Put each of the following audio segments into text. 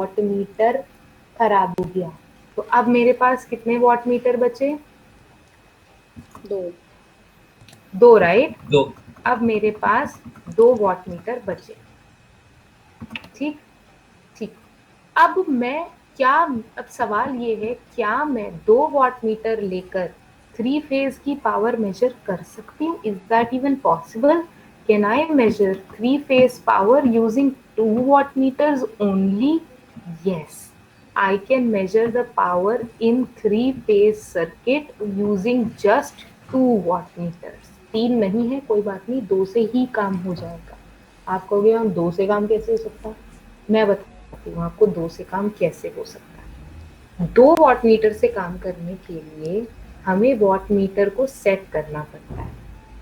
Watt meter खराब हो गया, तो अब मेरे पास कितने वॉट मीटर बचे? 2। 2, राइट? 2। अब मेरे पास 2 वॉट मीटर बचे। ठीक ठीक। अब मैं क्या, अब सवाल ये है, क्या मैं 2 वॉट मीटर लेकर 3 फेज की पावर मेजर कर सकती हूँ? Is that even possible? Can I measure 3 phase power using 2 watt meters only? Yes, I can measure the power in 3-phase circuit using just 2 watt meters. 3 नहीं है, कोई बात नहीं, 2 से ही काम हो जाएगा। आप कहोगे हम 2 से काम कैसे हो सकता है? मैं बताती हूँ आपको 2 से काम कैसे हो सकता है। 2 वॉट मीटर से काम करने के लिए हमें वॉट मीटर को सेट करना पड़ता है।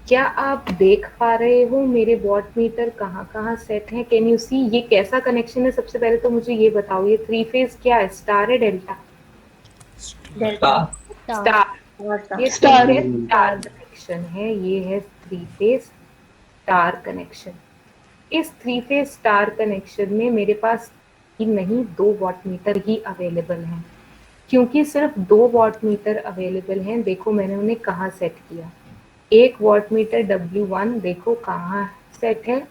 क्या आप देख पा रहे हो मेरे वॉट मीटर कहाँ कहाँ सेट है? Can you see? ये कैसा कनेक्शन है? सबसे पहले तो मुझे ये बताओ, ये 3 फेज क्या है, स्टार है डेल्टा? डेल्टा। स्टार। ये 3 फेज स्टार कनेक्शन है, ये है 3 फेज स्टार कनेक्शन। इस 3 फेज स्टार कनेक्शन में मेरे पास 3 नहीं 2 वॉट मीटर ही अवेलेबल हैं। क्योंकि सिर्फ 2 वॉट मीटर अवेलेबल हैं, देखो मैंने उन्हें कहाँ सेट किया। 1 वॉट मीटर W1 देखो कहाँ सेट है,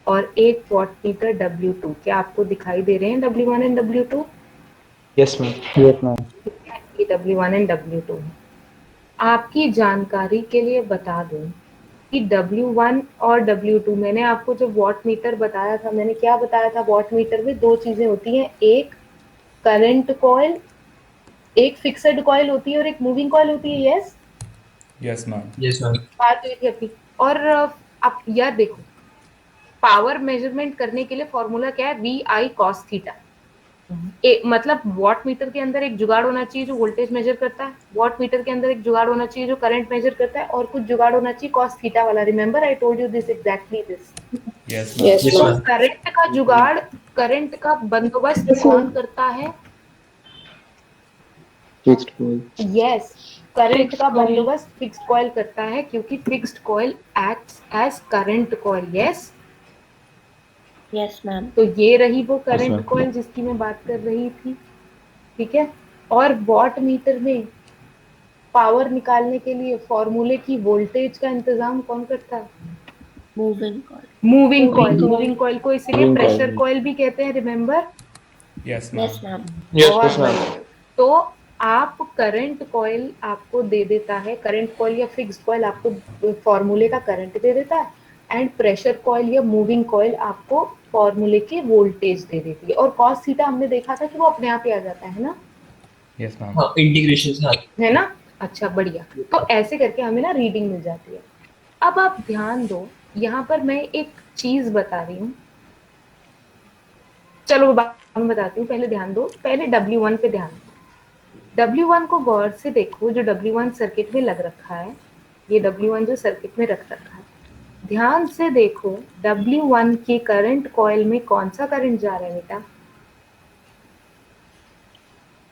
और 1 वॉट मीटर W2। क्या आपको दिखाई दे रहे हैं W1 and W2? Yes ma'am. Yes ma'am. ये W1 एंड W2 है। आपकी जानकारी के लिए बता दूं कि W1 और W2, मैंने आपको जो वॉट मीटर बताया था, मैंने क्या बताया था? वॉट मीटर में 2 चीजें होती हैं, एक करंट कॉइल, एक फिक्स्ड कॉइल होती है और एक मूविंग कॉइल होती है। Yes, yes ma'am. Yes ma'am. बात हुई थी अपनी। और आप यार देखो, पावर मेजरमेंट करने के लिए फॉर्मूला क्या है? V I cos theta. मतलब वॉट मीटर के अंदर एक जुगाड़ होना चाहिए जो वोल्टेज मेजर करता है, वॉट मीटर के अंदर एक जुगाड़ होना चाहिए जो करंट मेजर करता है, और कुछ जुगाड़ होना चाहिए कॉस थीटा वाला। Remember I told you this, exactly this. Yes yes ma'am. Yes तो मैम। करंट का जुगाड़, करंट का बंदोबस्त कौन करता है? Fixed coil. यस, करंट का बंदोबस्त फिक्स्ड कॉइल करता है, क्योंकि fixed coil acts as current coil. Yes, yes ma'am. तो ये रही वो करंट ma'am. कॉइल जिसकी मैं बात कर रही थी। ठीक है। और वॉट मीटर में पावर निकालने के लिए फॉर्मूले की वोल्टेज का इंतजाम कौन करता है? Moving coil. Moving coil. Moving coil को इसीलिए Moving coil. प्रेशर कॉइल भी कहते हैं, remember? Yes yes ma'am. Ma'am. Yes ma'am. तो आप करंट कॉइल आपको दे देता है, करंट कॉइल या फिक्स्ड कॉइल आपको फॉर्मूले का करंट दे देता है, एंड प्रेशर कॉइल या मूविंग कॉइल आपको फॉर्मूले की वोल्टेज दे देती है। और कॉस थीटा हमने देखा था कि वो अपने आप ही आ जाता है ना, यस मैम। हाँ, इंटीग्रेशन से है ना? अच्छा, बढ़िया। तो ऐसे करके हमें ना रीडिंग मिल जाती है। अब आप ध्यान दो, यहाँ पर मैं एक चीज बता रही हूँ, चलो बाद में बताती हूँ, पहले ध्यान दो, पहले W1 पे ध्यान दो। W1 को गौर से देखो, जो W1 सर्किट में लग रखा है, ये W1 जो सर्किट में रख रखा है, ध्यान से देखो W1 के करंट कॉइल में कौन सा करंट जा रहा है बेटा?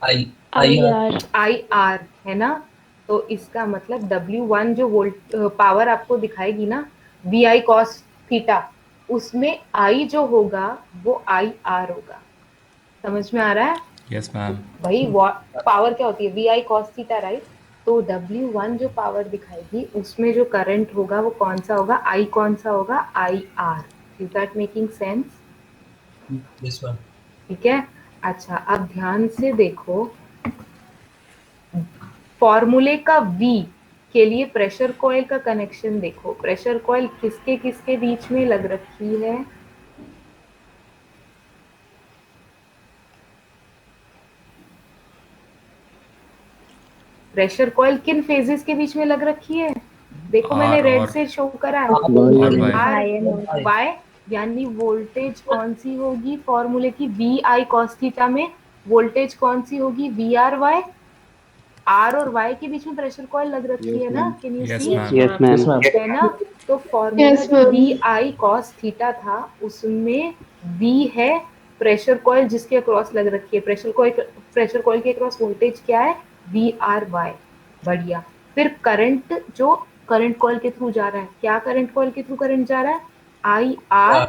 आई आई आर। IR, है ना? तो इसका मतलब W1 जो वोल्ट पावर आपको दिखाएगी ना, VI cos थीटा, उसमें I जो होगा वो IR होगा। समझ में आ रहा है? Yes ma'am. भाई पावर क्या होती है? VI cos theta, right? तो W1 जो पावर दिखाएगी उसमें जो करंट होगा वो कौन सा होगा? I कौन सा होगा? IR। Is that making sense? Yes ma'am. ठीक है। अच्छा, अब ध्यान से देखो, फॉर्मूले का V के लिए प्रेशर कॉइल का कनेक्शन देखो। प्रेशर कॉइल किसके किसके बीच में लग रखी है? प्रेशर कॉइल किन फेजेस के बीच में लग रखी है? देखो मैंने आर रेड और से शो करा है, और वाई। आर वाई, यानी वोल्टेज कौन सी होगी फॉर्मूले की? वी आई कॉस थीटा में वोल्टेज कौन सी होगी? V R Y. आर और वाई के बीच में प्रेशर कॉइल लग रखी है ना, can you yes see? Ma'am. Yes, ma'am. Yes ma'am. है ना? तो फॉर्मूला जो वी आई कॉस थीटा था, उसमें वी है प्रेशर कॉइल जिसके अक्रॉस लग रखी है, प्रेशर कॉइल के अक्रॉस वोल्टेज क्या है? V R Y. बढ़िया। फिर करंट जो करंट कॉइल के थ्रू जा रहा है, क्या करंट कॉइल के थ्रू करंट जा रहा है? आई आर।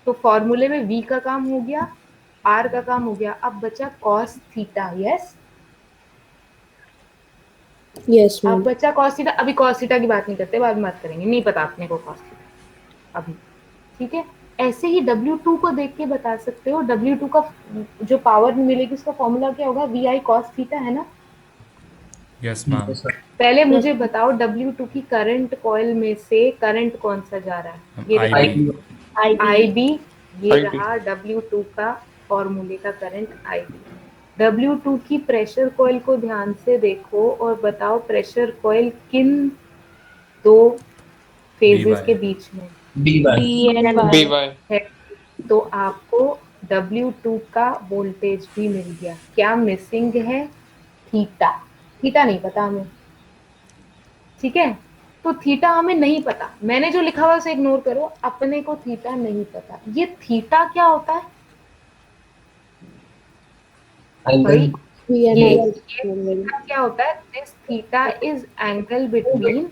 तो फॉर्मूले में वी का काम हो गया, आर का काम हो गया, अब बचा कॉस थीटा। यस, Yes, अब ma'am. बचा कॉस थीटा। अभी कॉस थीटा की बात नहीं करते, बाद में बात करेंगे, नहीं पता अपने को कॉस थीटा अभी, ठीक है। ऐसे ही W2 को देख के बता सकते हो, W2 का जो पावर मिलेगी उसका फॉर्मूला क्या होगा, वी आई कॉस थीटा, है ना। Yes, ma'am. Yes, ma'am. पहले Yes. मुझे बताओ W2 की करंट कॉइल में से करंट कौन सा जा रहा है, ये देखो। IB. IB. IB, ये IB. रहा W2 का फॉर्मूले का करंट IB। W2 की प्रेशर कॉइल को ध्यान से देखो और बताओ प्रेशर कॉइल किन दो फेजेस BY. के बीच में BY. B and Y. BY. है। तो आपको W2 का वोल्टेज भी मिल गया। क्या मिसिंग है, थीटा। थीटा नहीं पता हमें, ठीक है। तो थीटा हमें नहीं पता, मैंने जो लिखा हुआ उसे इग्नोर करो, अपने को थीटा नहीं पता। ये थीटा क्या होता है भाई, Angle. B and ये Y. थीटा क्या होता है, this theta is angle between,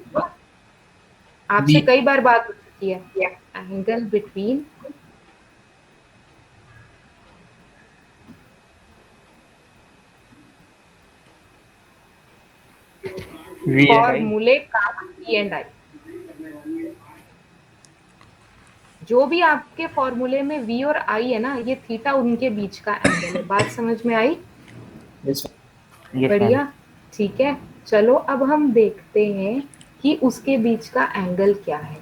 आपसे B. कई बार बात हो चुकी है, angle between V and I. फॉर्मूले का ई एंड आई। जो भी आपके फॉर्मूले में V और I है ना, ये थीटा उनके बीच का एंगल है। बात समझ में आई, Yes, ma'am. Yes, बढ़िया, ma'am. ठीक है। चलो अब हम देखते हैं कि उसके बीच का एंगल क्या है।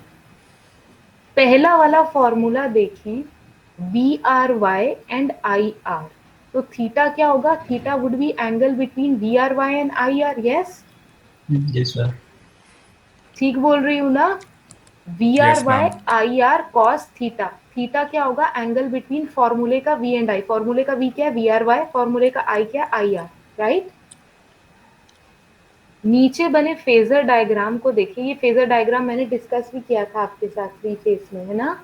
पहला वाला फॉर्मूला देखें, V R Y and I R, तो थीटा क्या होगा, theta would be angle between V R Y and I R. Yes, Yes, ma'am. ठीक बोल रही हूँ ना, V R Yes, Y ma'am. I R cos theta. Theta क्या होगा, एंगल बिटवीन फॉर्मूले का वी एंड आई। फॉर्मूले का वी क्या है, वी आर वाई, फॉर्मूले का आई क्या है, आई आर, राइट। नीचे बने फेजर डायग्राम को देखिए, ये फेजर डायग्राम मैंने डिस्कस भी किया था आपके साथ थ्री फेज में, है ना।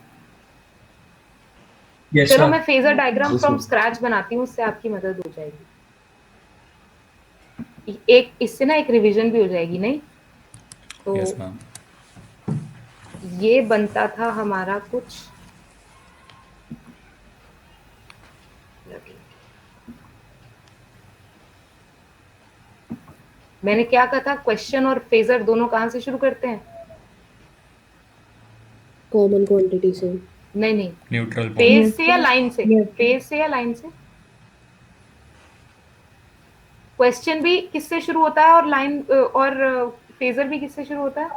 Yes, चलो ma'am. मैं phasor diagram Yes, from ma'am. Scratch बनाती हूँ, उससे आपकी मदद हो जाएगी। एक इससे ना एक रिवीजन भी हो जाएगी, नहीं तो Yes, ma'am. ये बनता था हमारा कुछ, मैंने क्या कहा था, क्वेश्चन और फेजर दोनों कहां से शुरू करते हैं, Common quantity से. नहीं नहीं, Neutral point. फेज से या लाइन से, Yes. फेज से या लाइन से। क्वेश्चन भी किससे शुरू होता है और लाइन और फेजर भी किससे शुरू होता है,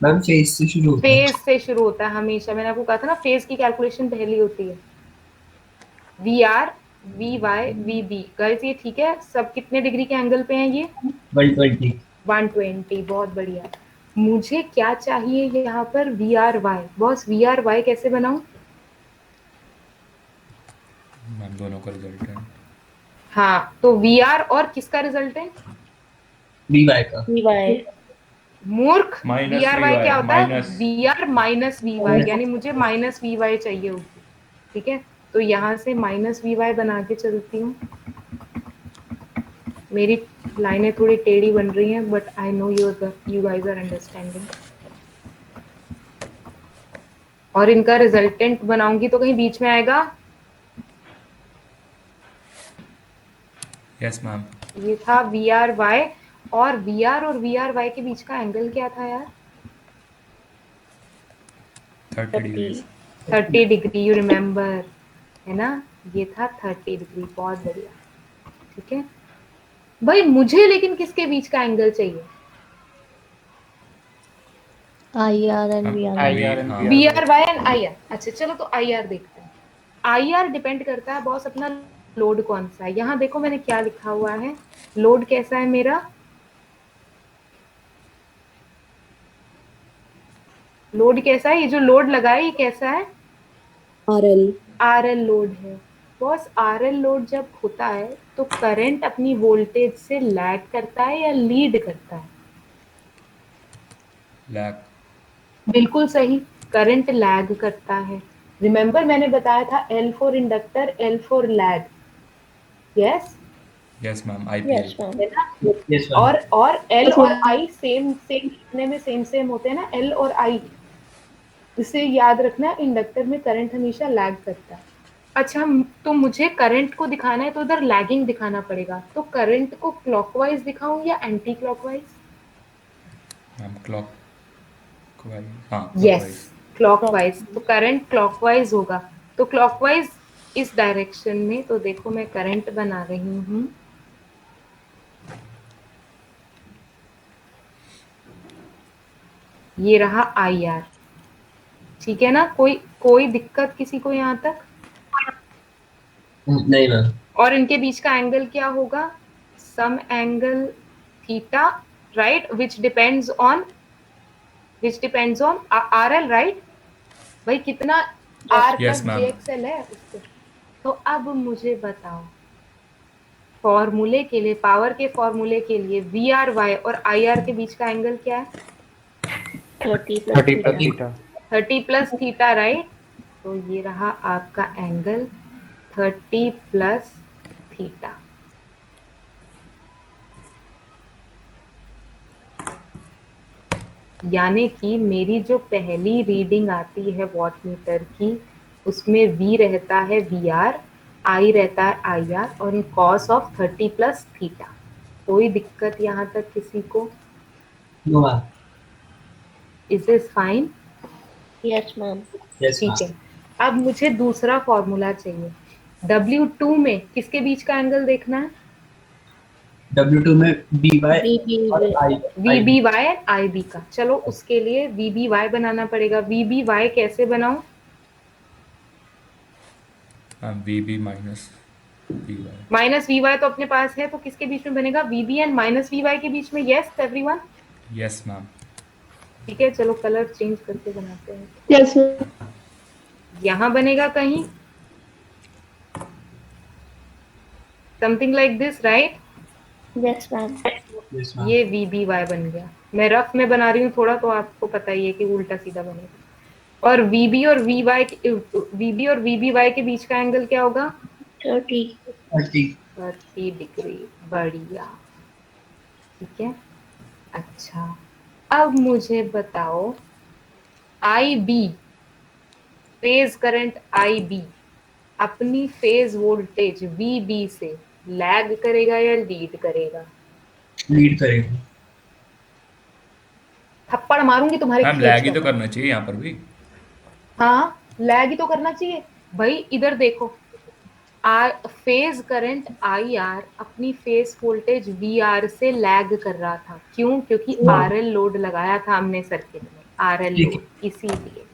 मैम फेज से शुरू होता है. फेज से शुरू होता है हमेशा। मैंने आपको कहा था ना, फेज की कैलकुलेशन पहली होती है। V R, V Y, V B, guys ये ठीक है, सब कितने डिग्री के एंगल पे हैं ये, 120. 120, बहुत बढ़िया। मुझे क्या चाहिए यहाँ पर, V R Y. Boss V R Y कैसे बनाऊं, मैम दोनों का रिजल्टेंट। हाँ तो वी आर और किसका रिजल्टेंट, BY का. BY. मूर्ख, Minus V R Y VY, क्या होता है, minus. V R minus V Y, यानी मुझे माइनस वी वाई चाहिए होगी, ठीक है। तो यहाँ से माइनस वी वाई बना के चलती हूँ। मेरी लाइनें थोड़ी टेढ़ी बन रही हैं, but I know you guys are understanding. और इनका रिजल्टेंट बनाऊंगी तो कहीं बीच में आएगा, Yes, ma'am. ये था वी आर वाई, और वी आर वाई के बीच का एंगल क्या था यार, 30 degrees. 30 डिग्री, यू रिमेम्बर, है ना, ये था 30 डिग्री, बहुत बढ़िया, ठीक है भाई। मुझे लेकिन किसके बीच का एंगल चाहिए, IR and हाँ, VR. IR and हाँ। VR. V R Y and I R. अच्छा चलो तो आई आर देखते हैं। आई आर डिपेंड करता है बॉस अपना लोड कौन सा है। यहाँ देखो मैंने क्या लिखा हुआ है, लोड कैसा है मेरा, लोड कैसा है, ये जो लोड लगा है ये कैसा है, RL. RL लोड है। बॉस RL लोड जब होता है तो करंट अपनी वोल्टेज से लैग करता है या लीड करता है, Lag. बिल्कुल सही, करंट लैग करता है। रिमेंबर मैंने बताया था L for inductor, L for lag, yes, Yes, ma'am. Yes, IPL. ma'am. है ना। Yes, ma'am. और L और I सेम सेम लिखने में सेम होते हैं ना, L और I, इसे याद रखना, इंडक्टर में करंट हमेशा लैग करता है। अच्छा, तो मुझे करंट को दिखाना है तो उधर लैगिंग दिखाना पड़ेगा, तो करंट को क्लॉकवाइज दिखाऊं या anti clockwise? Ma'am clock wise, हाँ यस, क्लॉकवाइज। क्लॉकवाइज। तो करंट क्लॉकवाइज होगा, तो क्लॉकवाइज इस डायरेक्शन में। तो देखो मैं करंट बना रही हूँ, ये रहा आई आर। ठीक है ना? कोई कोई दिक्कत किसी को यहाँ तक? नहीं मैम। और इनके बीच का एंगल क्या होगा? Some angle theta, right, which depends on R L, right? भाई कितना R yes plus J ma'am. X L है उसको। तो अब मुझे बताओ, फॉर्मूले के लिए, पावर के फॉर्मूले के लिए वी आर वाई और आई आर के बीच का एंगल क्या है? 30 plus 30 plus theta. theta. 30 plus theta, right? तो ये रहा आपका एंगल 30 प्लस थीटा। यानी कि मेरी जो पहली रीडिंग आती है वॉटमीटर की, उसमें V रहता है VR, I रहता है IR और cos ऑफ 30 प्लस थीटा। कोई दिक्कत यहाँ तक किसी को? No ma'am. Is this fine? Yes, ma'am. Yes ठीक है। अब मुझे दूसरा फॉर्मूला चाहिए। W2 में किसके बीच का एंगल देखना है? W2 में बी वाई VB और will I V B Y I B का। चलो उसके लिए वी बी वाई बनाना पड़ेगा। वी बी वाई कैसे बनाऊं? Ma'am V B minus V Y. Minus V Y तो अपने पास है, तो किसके बीच में बनेगा? V B and minus V Y के बीच में। Yes everyone? Yes ma'am. ठीक है, चलो कलर चेंज करके बनाते हैं। Yes, ma'am. यहाँ बनेगा कहीं something like this, right? Yes, ma'am. Yes ma'am. ये वी बी वाई बन गया। मैं रफ में बना रही हूँ थोड़ा, तो आपको पता ही है कि उल्टा सीधा बनेगा। और वीबी और वी बी वाई के बीच का एंगल क्या होगा? 30. 30। 30 डिग्री। बढ़िया। ठीक है। अच्छा, अब मुझे बताओ, I B, phase current I B अपनी फेज वोल्टेज वी बी से लैग करेगा या लीड करेगा? लीड करेगा। थप्पड़ मारूंगी तुम्हारे मैम खेच लैग ही तो पर। करना चाहिए यहाँ पर भी। हाँ, लैग ही तो करना चाहिए भाई। इधर देखो, फेज करंट आई आर अपनी फेज वोल्टेज वी आर से लैग कर रहा था। क्यों? क्योंकि आर एल लोड लगाया था हमने सर्किट में, आर एल ठीक है। लोड, इसीलिए।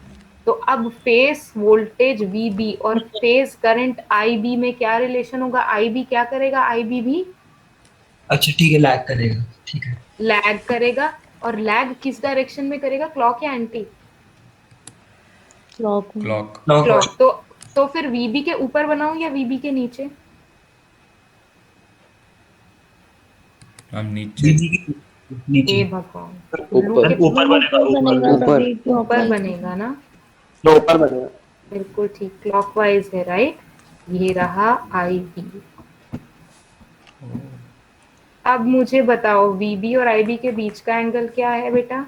तो अब फेज वोल्टेज वी बी और फेज करंट आई बी में क्या रिलेशन होगा? आई बी क्या करेगा? आई बी भी अच्छा ठीक है, लैग करेगा। ठीक है। लैग करेगा। और लैग किस डायरेक्शन में करेगा? क्लॉक या एंटी? Clock. क्लॉक। क्लॉक। तो फिर वीबी के ऊपर बनाऊं या वीबी के नीचे? मैम नीचे। दीदी की नीचे। हे भगवान, उल्लू ऊपर के ऊपर बनेगा, ऊपर। ऊपर ऊपर बनेगा ना? no ऊपर बनेगा। बिल्कुल ठीक, क्लॉकवाइज है, राइट? ये रहा आई बी। अब मुझे बताओ, वीबी और आईबी के बीच का एंगल क्या है बेटा?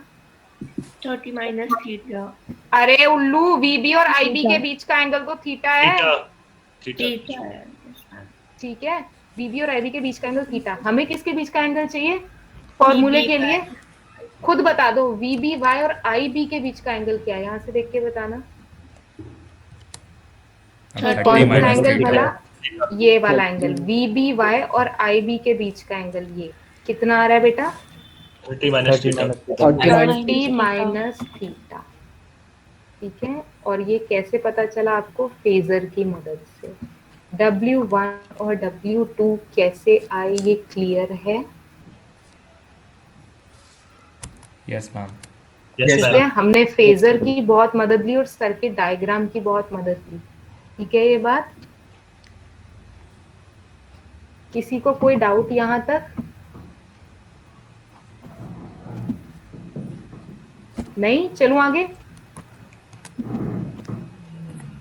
30 minus theta. अरे उल्लू, वीबी और आईबी के थीटा. बीच का एंगल तो थीटा है। थीटा। Theta. Yes, ma'am. ठीक है, वीबी और आईबी के बीच का एंगल थीटा। हमें किसके बीच का एंगल चाहिए फॉर्मूले के लिए? खुद बता दो, वीबी वाई और आईबी के बीच का एंगल क्या है? यहाँ से देख के बताना। मैम कौन 30 सा माइनस एंगल थीटा। भला? ये वाला एंगल, वीबी वाई और आईबी के बीच का एंगल, ये कितना आ रहा है बेटा? 30 minus 30 theta. minus theta. 30 minus theta. ठीक है, और ये कैसे पता चला आपको? फेजर की मदद से। W1 और W2 कैसे आए, ये क्लियर है? Yes ma'am. यस Yes, ठीक है, मैम। हमने फेजर की बहुत मदद ली और सर्किट डायग्राम की बहुत मदद ली। ठीक है, ये बात किसी को कोई डाउट यहाँ तक? नहीं? चलूं आगे?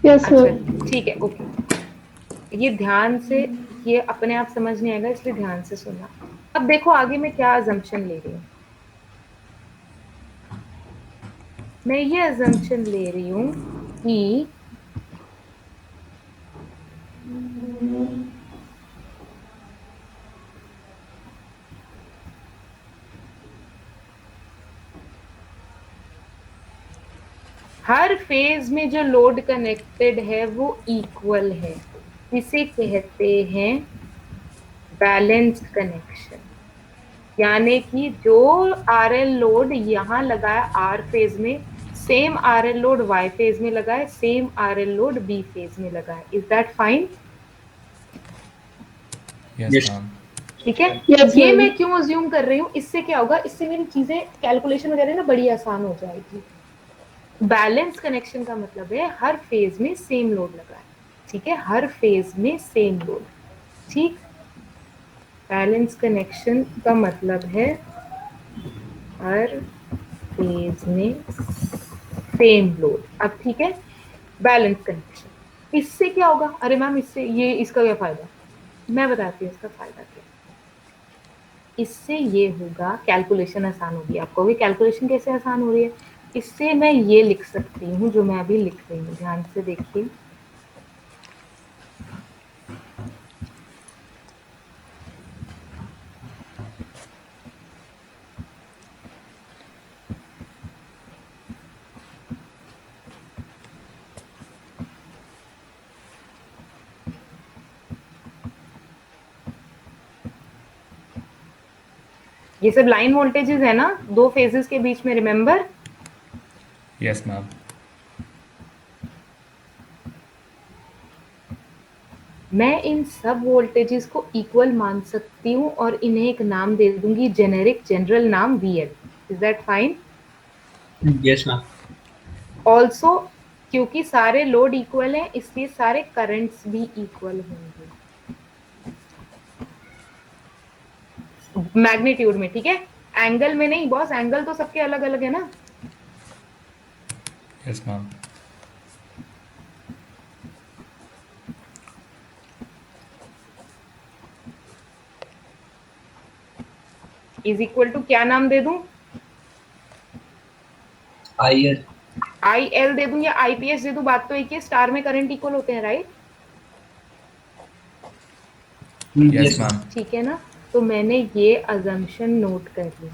Yes, अच्छा ma'am. ठीक है, ओके। ये ध्यान से, ये अपने आप समझ नहीं आएगा, इसलिए ध्यान से सुनना। अब देखो आगे मैं क्या अजम्पशन ले रही हूँ। मैं ये अजम्पशन ले रही हूँ कि हर फेज में जो लोड कनेक्टेड है वो इक्वल है, इसे कहते हैं बैलेंस्ड कनेक्शन। यानी कि जो आरएल लोड यहाँ लगा है आर फेज में, same RL load Y phase में लगा है, same RL load B phase में लगा है। Is that fine? Yes ma'am. ठीक है। Yes, ये ma'am. मैं क्यों अज्यूम कर रही हूँ, इससे क्या होगा, इससे मेरी चीजें कैलकुलेशन वगैरह ना बड़ी आसान हो जाएगी। बैलेंस कनेक्शन का मतलब है हर फेज में सेम लोड लगा है, ठीक है, हर फेज में सेम लोड, ठीक। बैलेंस कनेक्शन का मतलब है हर फेज में सेम लोड। अब ठीक है, बैलेंस कनेक्शन, इससे क्या होगा? अरे मैम इससे ये, इसका क्या फायदा? मैं बताती हूँ इसका फायदा क्या। इससे ये होगा, कैलकुलेशन आसान होगी। आपको भी कैलकुलेशन कैसे आसान हो रही है, इससे मैं ये लिख सकती हूँ जो मैं अभी लिख रही हूँ, ध्यान से देखिए। ये सब लाइन वोल्टेजेस है ना, दो फेजेस के बीच में, रिमेम्बर? Yes ma'am. मैं इन सब वोल्टेजेस को इक्वल मान सकती हूँ और इन्हें एक नाम दे दूंगी, जेनेरिक जनरल नाम VL। Is that fine? Yes ma'am. Also क्योंकि सारे लोड इक्वल हैं, इसलिए सारे करंट्स भी इक्वल होंगे मैग्नीट्यूड में, ठीक है, एंगल में नहीं बॉस, एंगल तो सबके अलग अलग है ना। Yes ma'am. Is equal to क्या नाम दे दूं? IL। IL दे दूं या IPS दे दूं, बात तो एक ही है, स्टार में करंट इक्वल होते हैं, राइट? Yes ma'am. ठीक है ना। तो मैंने ये अजम्पशन नोट कर ली।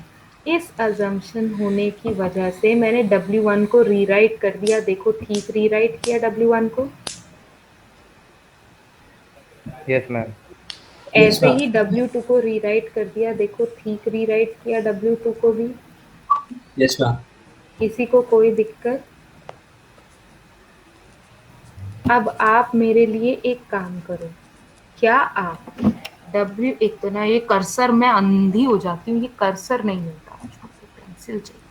इस अजम्पशन होने की वजह से मैंने W1 को रीराइट कर दिया। देखो ठीक रीराइट किया W1 को। Yes ma'am. ऐसे ही W2 को रीराइट कर दिया। देखो ठीक रीराइट किया W2 को भी। Yes ma'am. किसी को कोई दिक्कत? अब आप मेरे लिए एक काम करो, क्या आप एक तो ना ये कर्सर, मैं अंधी हो जाती हूँ, ये कर्सर नहीं होता, पेंसिल चाहिए।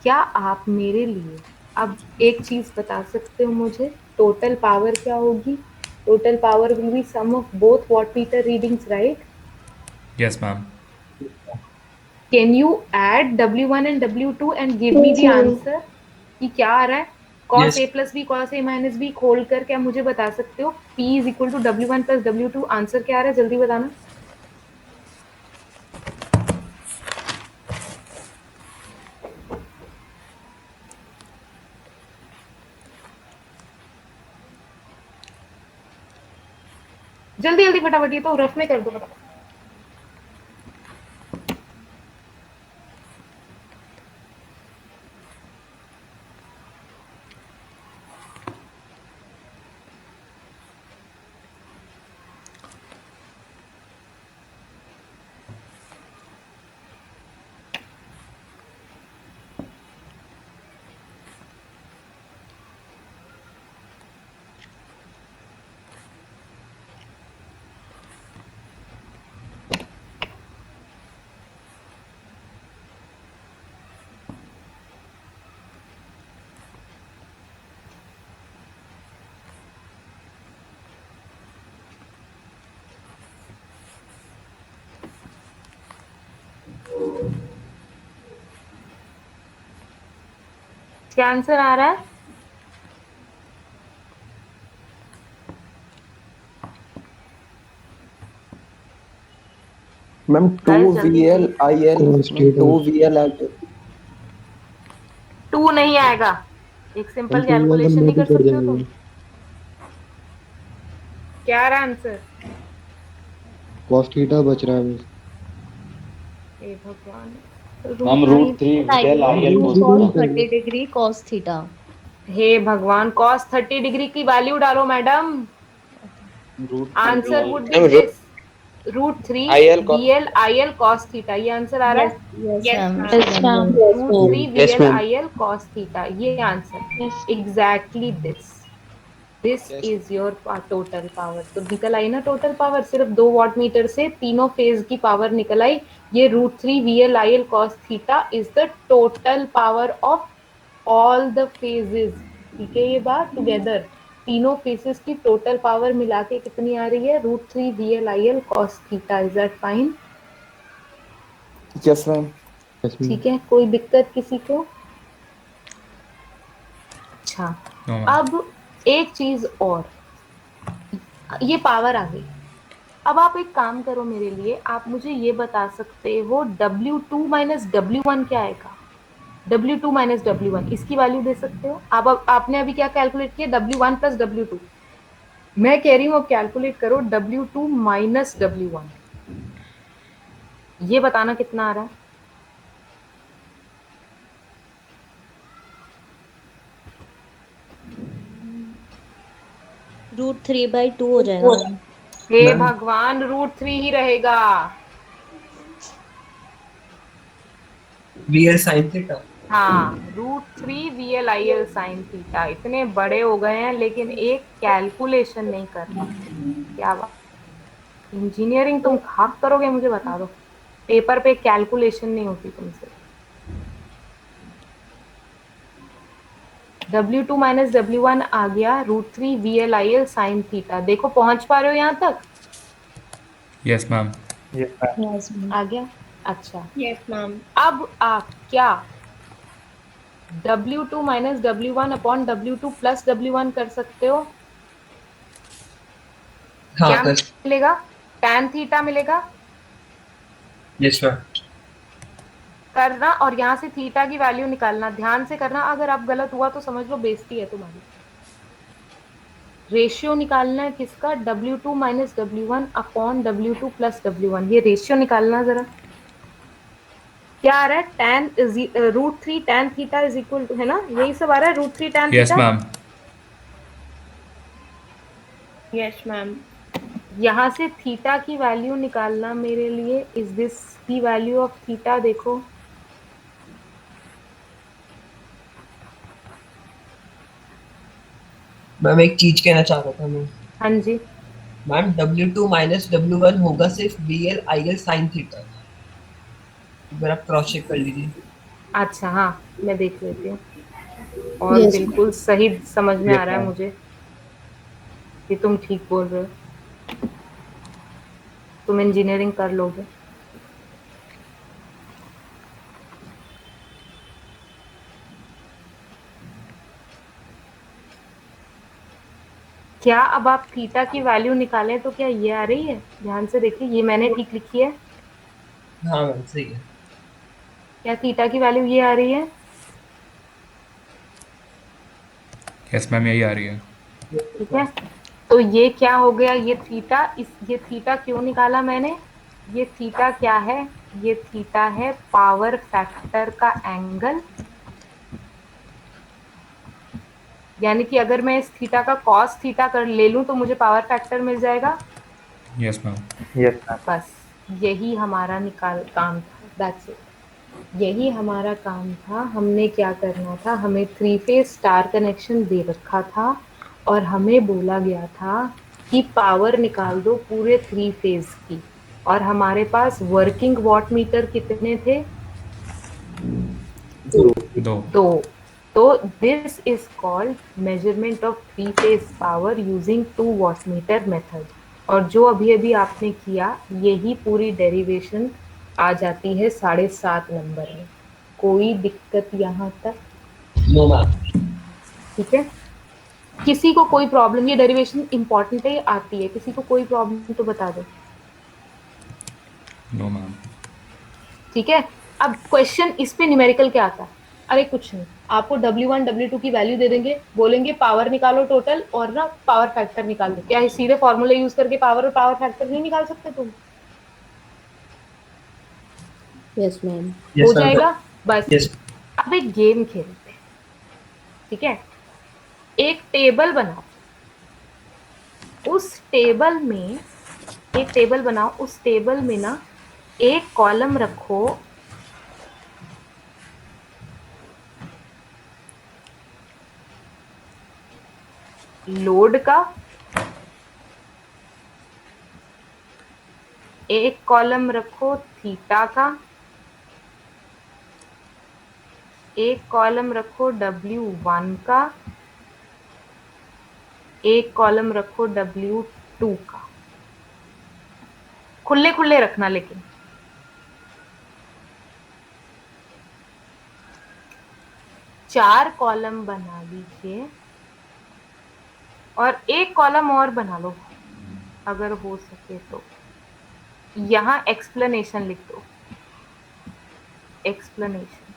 क्या आप मेरे लिए अब एक चीज बता सकते हो मुझे, टोटल पावर क्या होगी? Total power will be sum of both wattmeter readings, right? Yes ma'am. Can you add W1 and W2 and give me the Yes, ma'am. Answer कि क्या आ रहा है? cos Yes. A plus B cos A minus B खोल कर क्या मुझे बता सकते हो? P is equal to W1 plus W2, answer क्या आ रहा है, जल्दी बताना। जल्दी जल्दी फटाफट, ये तो रफ में कर दो फटाफट। क्या आंसर आ रहा है? मैम Guys, जल्दी 2VL IL, 2VL at 2 नहीं आएगा, एक सिंपल कैलकुलेशन नहीं कर सकते हो तुम? क्या रहा आंसर? cos थीटा बच रहा है बस। हे भगवान, ma'am root 3 VL IL root cos three theta. नहीं करेंगे। 30 डिग्री cos थीटा। हे भगवान, cos 30 डिग्री की वैल्यू डालो madam. Root 3 answer VL would be Ma'am, this, √3 IL cos. VL IL cos theta. ये आंसर आ रहा Yes. है, yes Yes, ma'am. ma'am. Yes ma'am. √3 Yes, VL ma'am. IL cos theta, ये answer. Yes. Exactly this Yes. Is your total power. तो निकल आई ना total power, सिर्फ 2 watt meter से तीनों फेज की पावर निकल आई। ये √3 VL IL cos theta is the total power of all the phases. ठीक है, ये बात टुगेदर तीनों फेसेस की टोटल पावर मिला के कितनी आ रही है? √3 VL IL cos theta. Is that fine? Yes, ma'am. Yes, ma'am. ठीक है, कोई दिक्कत किसी को? अच्छा, नो मैम। अब एक चीज और, ये पावर आ गई। अब आप एक काम करो मेरे लिए, आप मुझे ये बता सकते हो W2 माइनस W1 क्या आएगा? W2 माइनस W1 इसकी वैल्यू दे सकते हो आप? आपने अभी क्या कैलकुलेट किया? W1 plus W2। मैं कह रही हूँ अब कैलकुलेट करो W2 माइनस W1, ये बताना कितना आ रहा है? √3/2 हो जाएगा मैम। हे मैम। भगवान, √3 ही रहेगा। VL sin theta. हाँ, √3 VL IL sin थीटा। इतने बड़े हो गए हैं लेकिन एक कैलकुलेशन नहीं कर पाते, क्या बात। इंजीनियरिंग तुम खाक करोगे मुझे बता दो, पेपर पे कैलकुलेशन नहीं होती तुमसे। W2 माइनस W1 आ गया √3 VL IL sin थीटा। देखो पहुंच पा रहे हो यहाँ तक? Yes ma'am. Yes, ma'am. Yes ma'am. आ गया, अच्छा। Yes, ma'am. अब आप क्या W2 minus W1 upon W2 plus W1 कर सकते हो? हाँ क्या कर। मिलेगा? tan थीटा मिलेगा। Yes ma'am. करना और यहाँ से थीटा की वैल्यू निकालना, ध्यान से करना। अगर आप गलत हुआ तो समझ लो बेइज्जती है तुम्हारी। रेशियो निकालना है किसका? W2 minus W1 upon W2 plus W1। ये रेशियो निकालना जरा। क्या आ रहा है? tan √3 tan theta is equal to, है ना, यही सब आ रहा है, √3 tan yes theta. Ma'am. Yes, ma'am. यहाँ से थीटा की वैल्यू निकालना मेरे लिए। Is this the value of theta? देखो मैम एक चीज कहना चाह रहा था मैं। हाँ जी, मैम W2 माइनस W1 होगा सिर्फ VL IL sin थीटा। अगर आप क्रॉस चेक कर लीजिए। अच्छा हाँ, मैं देख लेती हूँ। और Yes, बिल्कुल सही समझ में Yes, आ रहा है ma'am. मुझे कि तुम ठीक बोल रहे हो, तुम इंजीनियरिंग कर लोगे। क्या अब आप थीटा की वैल्यू निकालें तो क्या ये आ रही है? ध्यान से देखिए, ये मैंने ठीक लिखी है। हाँ मैम सही है। क्या थीटा की वैल्यू ये आ रही है? यस मैम, यही आ रही है। ठीक है, तो ये क्या हो गया? ये थीटा, ये थीटा क्यों निकाला मैंने? ये थीटा क्या है? ये थीटा है पावर फैक्टर का एंगल। यानी कि अगर मैं इस थीटा का कॉस थीटा कर ले लूं तो मुझे पावर फैक्टर मिल जाएगा। Yes ma'am. Yes, ma'am. बस यही हमारा काम था, दैट्स इट। यही हमारा काम था। हमने क्या करना था? हमें 3 फेज स्टार कनेक्शन दे रखा था और हमें बोला गया था कि पावर निकाल दो पूरे 3 फेज की। और हमारे पास वर्किंग वॉट मीटर कितने थे? 2। 2। तो this is called measurement of 3 phase power using 2 watt meter method. और जो अभी अभी आपने किया, यही पूरी डेरिवेशन आ जाती है 7.5 नंबर में। कोई दिक्कत यहाँ तक? No ma'am. ठीक है, किसी को कोई प्रॉब्लम? ये डेरिवेशन इंपॉर्टेंट है, आती है, किसी को कोई प्रॉब्लम तो बता दो। No ma'am. ठीक है, अब क्वेश्चन इस पे न्यूमेरिकल क्या आता है? अरे कुछ नहीं, आपको W1 W2 की वैल्यू दे देंगे, बोलेंगे पावर निकालो टोटल और ना पावर फैक्टर निकाल दो। क्या सीधे फॉर्मूला यूज करके पावर और पावर फैक्टर नहीं निकाल सकते तुम? Yes ma'am. हो जाएगा बस। Yes. अब एक गेम खेलते हैं, ठीक है? एक टेबल बनाओ, उस टेबल में एक टेबल बनाओ, उस टेबल में ना एक कॉलम रखो लोड का, एक कॉलम रखो थीटा का, एक कॉलम रखो W1 का, एक कॉलम रखो W2 का। खुले खुले रखना, लेकिन चार कॉलम बना लीजिए और एक कॉलम और बना लो अगर हो सके तो। यहां एक्सप्लेनेशन लिख दो, एक्सप्लेनेशन।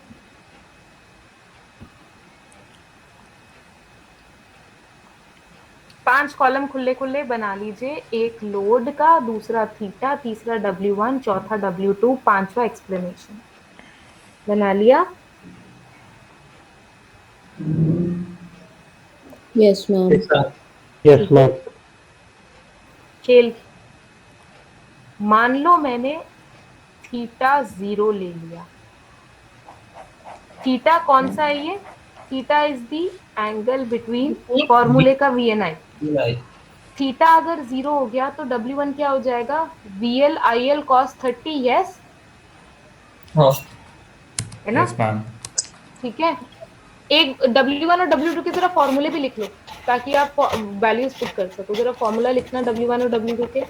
पांच कॉलम खुले खुले बना लीजिए, एक लोड का, दूसरा थीटा, तीसरा W1, चौथा W2, पांचवा एक्सप्लेनेशन। बना लिया? Yes ma'am. Yes ma'am. खेल, मान लो मैंने थीटा 0 ले लिया। थीटा कौन सा है ये? Theta is the angle between, फॉर्मूले का VNI। थीटा अगर 0 हो गया तो W1 क्या हो जाएगा? VL IL cos 30। यस है ना? Yes ma'am. ठीक है, एक W1 और W2 की तरह फॉर्मूले भी लिख लो ताकि आप वैल्यूज पुट कर सको। जरा फॉर्मूला लिखना W1 और W2 के।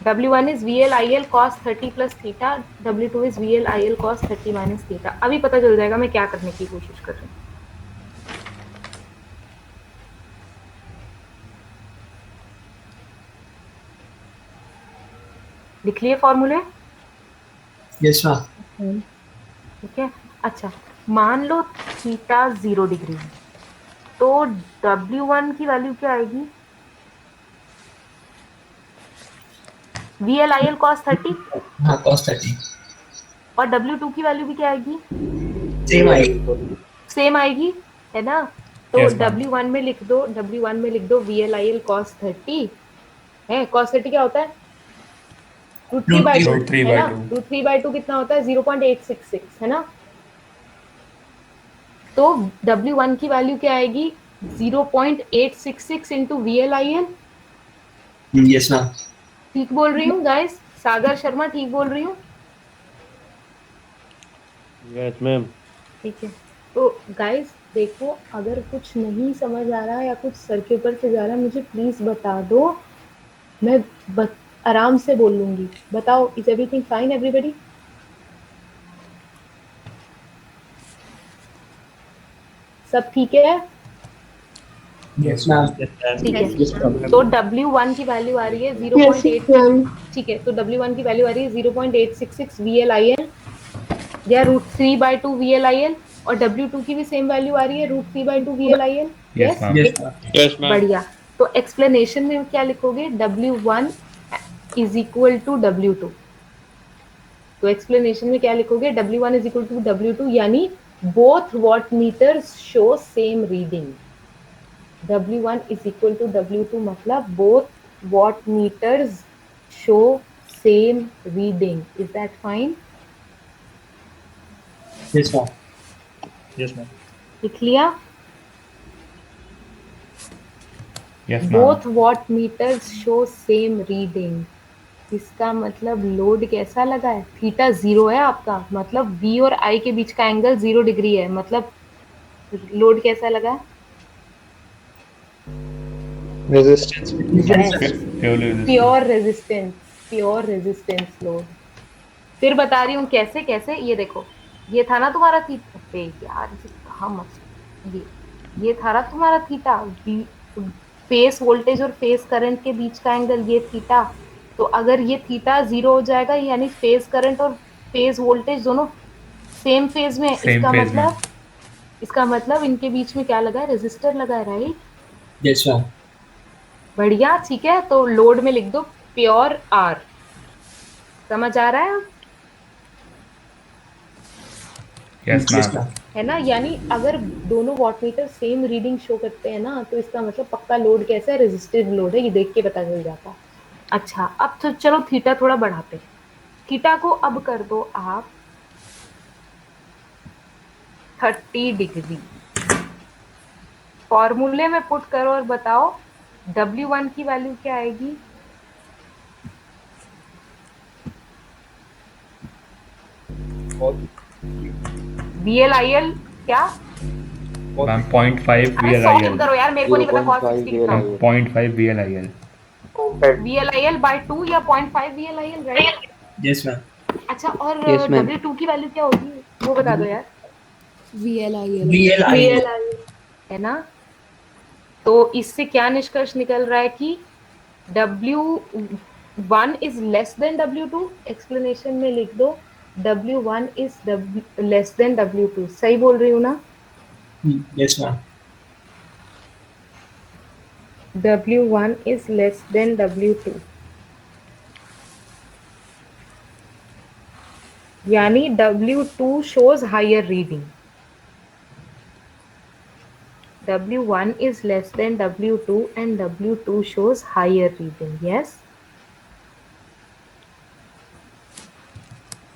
W1 is VL IL cos 30 plus theta, W2 is VL IL cos 30 minus theta। अभी पता चल जाएगा मैं क्या करने की कोशिश कर रही हूँ। लिख लिए फॉर्मूले? Yes ma'am. ठीक है, अच्छा मान लो थीटा 0 डिग्री है तो W1 की वैल्यू क्या आएगी? VL IL cos 30 हाँ cos 30 और W2 की वैल्यू भी क्या आएगी? सेम आएगी। सेम आएगी, है ना? तो Yes, ma'am. W1 में लिख दो, W1 में लिख दो VL IL cos 30 है। cos 30 क्या होता है? √3 by 2 √3 है by ना? 2। √3 by 2 कितना होता है? 0.866 है ना? तो W1 की वैल्यू क्या आएगी? 0.866 into VL IL। Yes ma'am. ठीक बोल रही हूँ गाइस? सागर शर्मा ठीक बोल रही हूँ? Yes ma'am. ठीक है, तो गाइस देखो, अगर कुछ नहीं समझ आ रहा या कुछ सर के ऊपर से जा रहा है मुझे प्लीज बता दो, मैं आराम से बोल लूंगी। बताओ, इज एवरीथिंग फाइन एवरीबॉडी? सब ठीक है? Yes ma'am. ठीक है, तो W1 की वैल्यू आ रही है 0.8। ठीक है, तो W1 की वैल्यू आ रही है 0.866 VLIL या √3 by 2 VLIL, और W2 की भी सेम वैल्यू आ रही है √3 by 2 VLIL। Yes ma'am. Yes ma'am. बढ़िया। तो एक्सप्लेनेशन में क्या लिखोगे? W1 is equal to W2। तो एक्सप्लेनेशन में क्या लिखोगे? W1 is equal to W2, यानी both watt meters show same reading. W1 is equal to W2 मतलब both watt meters show same reading. Is that fine? Yes ma'am. Yes ma'am. लिख लिया? Yes ma'am. Both watt meters show same reading. इसका मतलब load कैसा लगा है? Theta 0 है आपका, मतलब V और I के बीच का एंगल 0 डिग्री है, मतलब लोड कैसा लगा है? Resistance. Pure resistance, pure resistance load. फिर बता रही हूँ कैसे कैसे। ये देखो, ये था ना तुम्हारा थीटा, पे यार ये कहाँ मत, ये था ना तुम्हारा थीटा, फेस वोल्टेज और फेस करंट के बीच का एंगल, ये थीटा। तो अगर ये थीटा 0 हो जाएगा यानी फेस करंट और फेस वोल्टेज दोनों सेम फेज में, सेम फेज में। इसका मतलब इनके बीच में क्या लगा है, रेजिस्टर लगा है, राइट? Yes ma'am. बढ़िया, ठीक है। तो लोड में लिख दो प्योर आर। समझ आ रहा है अब? Yes ma'am. है ना? यानी अगर दोनों वॉटमीटर सेम रीडिंग शो करते हैं ना, तो इसका मतलब पक्का लोड कैसा है, रेजिस्टिव लोड है, ये देख के पता चल जाता। अच्छा, अब तो चलो थीटा थोड़ा बढ़ाते हैं। थीटा को अब कर दो आप 30 डिग्री। फॉर्मूले में पुट करो और बताओ W1 की वैल्यू क्या आएगी? VLIL क्या? मैम 0.5 अरे सॉल्व VLIL। करो यार, मेरे को नहीं पता cos 60 कितना मैम होगा। 0.5 VLIL। VLIL by 2 या 0.5 VLIL, राइट? Yes ma'am. अच्छा, और Yes, ma'am. W2 की वैल्यू क्या होगी वो बता दो यार। VLIL. VLIL। है ना? तो इससे क्या निष्कर्ष निकल रहा है कि W1 is less than W2। Explanation में लिख दो W1 is less than W2। सही बोल रही हूँ ना? Yes ma'am. W1 is less than W2, यानी W2 shows higher reading. W1 is less than W2 and W2 shows higher reading. Yes?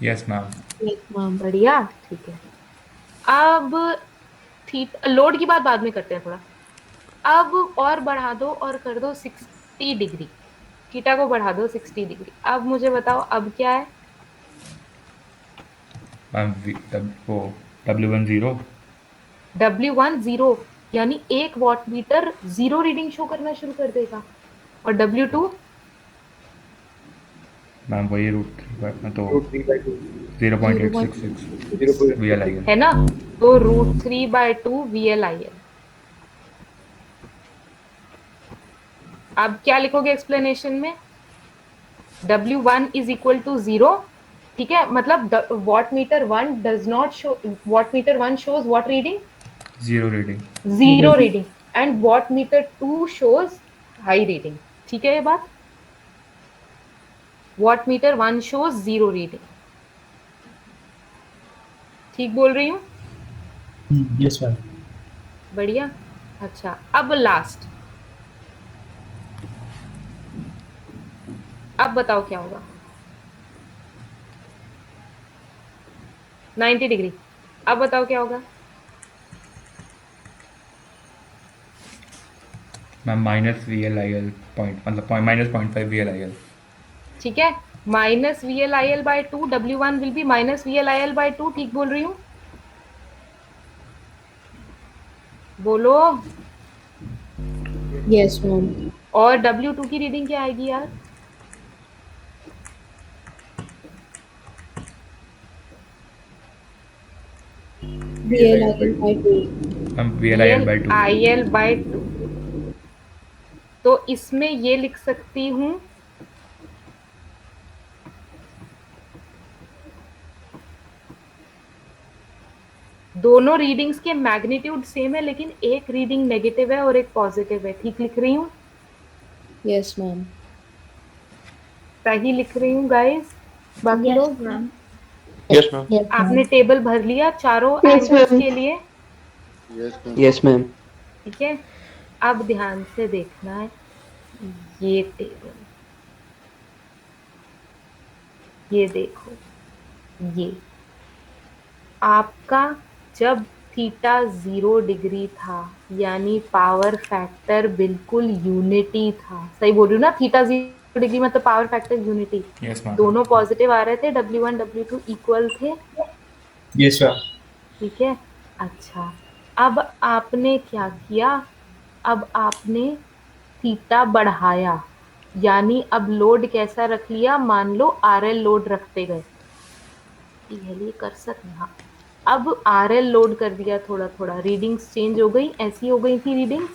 Yes ma'am. Yes, ma'am. बढ़िया, ठीक है। अब लोड की बात बाद में करते हैं थोड़ा। अब और बढ़ा दो और कर दो 60 डिग्री। थीटा को बढ़ा दो 60 डिग्री। अब मुझे बताओ अब क्या है? मैम वो W1 0। W1 0, यानी एक वॉटमीटर 0 रीडिंग शो करना शुरू कर देगा। और W2 मैम वही तो 0.866 VLIL। है ना? तो √3/2 VLIL। अब क्या लिखोगे एक्सप्लेनेशन में? W1 इज इक्वल टू 0, ठीक है? मतलब wattmeter 1 does not show, wattmeter 1 shows what reading? 0 reading. 0 reading. And wattmeter 2 shows high reading. ठीक है ये बात? Wattmeter 1 shows 0 reading. ठीक बोल रही हूँ? Yes ma'am. बढ़िया। अच्छा, अब लास्ट। अब बताओ क्या होगा? 90 डिग्री। अब बताओ क्या होगा? मैम माइनस VLIL पॉइंट, मतलब माइनस 0.5 VLIL। ठीक है, minus VLIL/2। W1 will be minus VLIL/2। ठीक बोल रही हूँ? बोलो। Yes, ma'am. और W2 की रीडिंग क्या आएगी यार? VLIL by 2. Ma'am VLIL/2। VLIL/2। तो इसमें ये लिख सकती हूँ दोनों रीडिंग्स के मैग्नीट्यूड सेम है, लेकिन एक रीडिंग नेगेटिव है और एक पॉजिटिव है। ठीक लिख रही हूँ? Yes, ma'am. सही लिख रही हूँ गाइस? बाकी लोग? मैम। Yes, ma'am. Yes, आपने टेबल भर लिया चारों Yes, एंगल्स ma'am. के लिए? Yes, ma'am. ठीक है, अब ध्यान से देखना है ये टेबल। ये देखो, ये आपका जब थीटा 0 डिग्री था, यानी पावर फैक्टर बिल्कुल यूनिटी था। सही बोल रही हूँ ना? थीटा 0 डिग्री मतलब power factor unity. Yes ma'am. दोनों पॉजिटिव आ रहे थे, W1 W2 इक्वल थे। Yes ma'am. ठीक है। अच्छा, अब आपने क्या किया? अब आपने थीटा बढ़ाया, यानी अब लोड कैसा रख लिया? मान लो RL लोड रखते गए। ये कर सकते हैं। अब RL लोड कर दिया थोड़ा थोड़ा, रीडिंग्स चेंज हो गई। ऐसी हो गई थी रीडिंग्स।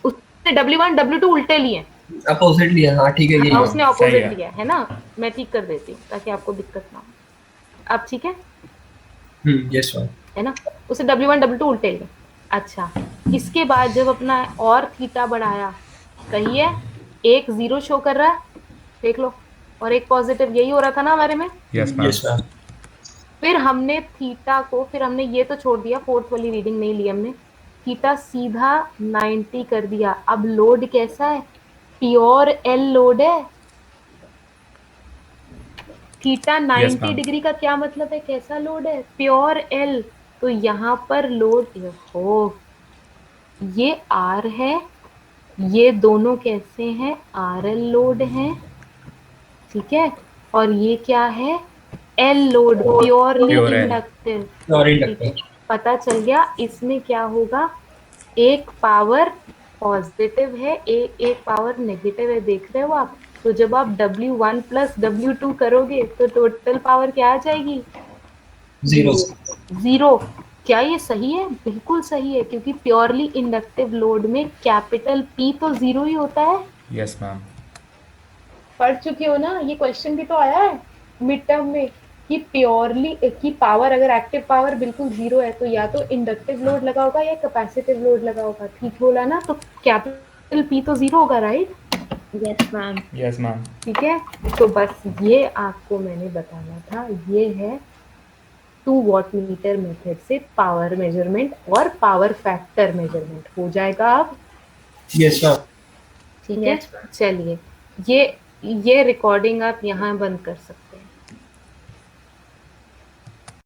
उसने W1 W2 उल्टे लिए, अपोजिट लिया। हाँ ठीक है, यही हाँ, है। उसने सही ऑपोजिट है। लिया है ना? मैं ठीक कर देती हूँ ताकि आपको दिक्कत ना हो। अब ठीक है यस मैम। है ना, उसे W1 W2 उल्टे ले। अच्छा, इसके बाद जब अपना और थीटा बढ़ाया, सही है, एक 0 शो कर रहा है, देख लो, और एक पॉजिटिव, यही हो रहा था ना हमारे में। Yes ma'am. Yes ma'am. फिर हमने थीटा को, फिर हमने ये तो छोड़ दिया, फोर्थ वाली रीडिंग नहीं ली हमने, थीटा सीधा 90 कर दिया। अब लोड कैसा है, प्योर एल लोड है। Theta 90 ma'am. डिग्री का क्या मतलब है, कैसा लोड है, प्योर एल। तो यहाँ पर लोड हो, ये आर है, ये दोनों कैसे हैं, आर एल लोड है, ठीक है, और ये क्या है, L load, purely Pure L. Inductive. और ठीक है, इंडक्टर। पता चल गया। इसमें क्या होगा, एक पावर पॉजिटिव है, एक पावर नेगेटिव है, देख रहे हो आप। तो जब आप W1 प्लस W2 करोगे तो टोटल पावर क्या आ जाएगी, 0। 0। क्या ये सही है, बिल्कुल सही है, क्योंकि प्योरली इंडक्टिव लोड में कैपिटल P तो 0 ही होता है। Yes ma'am. पढ़ चुके हो ना, ये क्वेश्चन भी तो आया है मिड टर्म में कि प्योरली की पावर, अगर एक्टिव पावर बिल्कुल 0 है तो या तो इंडक्टिव लोड लगा होगा या कैपेसिटिव लोड लगा होगा, ठीक बोला ना। तो कैपिटल P तो 0 होगा, right. Yes, ma'am. Yes ma'am. ठीक है, तो बस ये आपको मैंने बताना था। ये है 2 वॉटमीटर मेथड से पावर मेजरमेंट और पावर फैक्टर मेजरमेंट हो जाएगा अब। Yes ma'am. ठीक है, चलिए ये रिकॉर्डिंग आप यहाँ बंद कर सकते हैं।